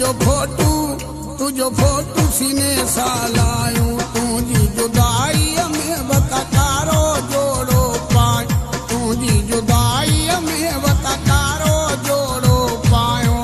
तुझो फोटू सीने सालायूं तुझी जुदाई में वतकारो जोड़ो पाए तुझी जुदाई में वतकारो जोड़ो पायो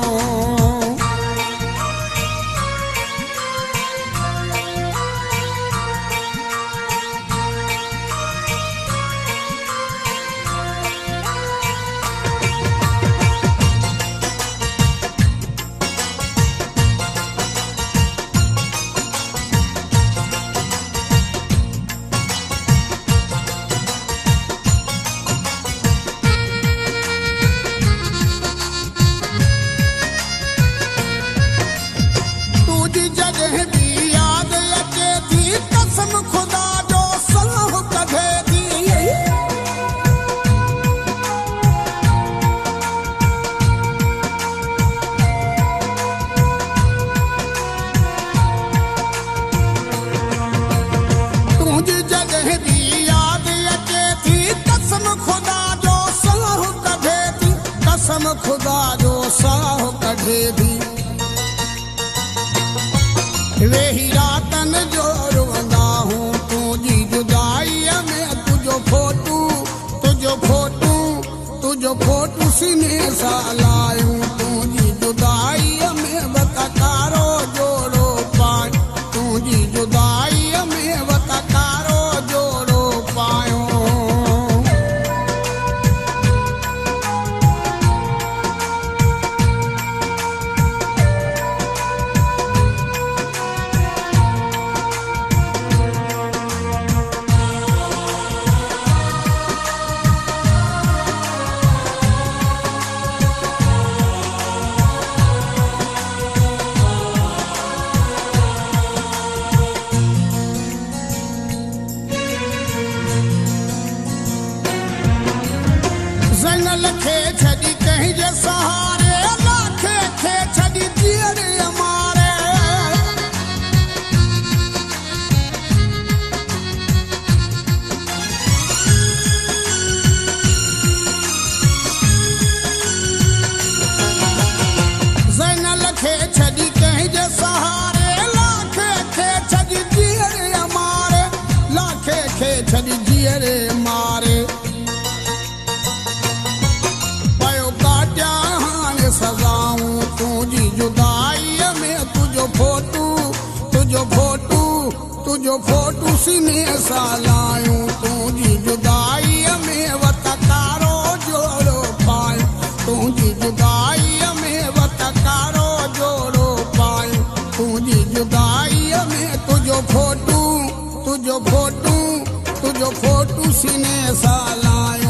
खुदा जो सलाह कढे थी तुझी जगह भी याद अचे थी कसम खुदा जो सलाह कढे थी कसम खुदा जो सलाह कढे थी वेही रातन जो रोंदा हूँ तुझी जुदाई में तुझो फोटू सीने सालायूं तुझी जुदाई में वतकारो जोड़ो पाए तुझी जुदाई में वतकारो जोड़ो पायो जंगल खे छड़ी कहीं जे सहारे लाखे खे छड़ी जीअरे हमारे जंगल खे छड़ी कहीं जे सहारे लाखे खे छड़ी जीअरे हमारे लाखे खे छड़ी जीअरे मारे सजाऊं तुझी जुदाई में तुझो फोटू सीने सालायूं तुझी जुदाई में वतकारो जोड़ो पाए तुझी जुदाई में वतकारो जोड़ो पाए तुझी जुदाई में तुझो फोटू सीने सालायूं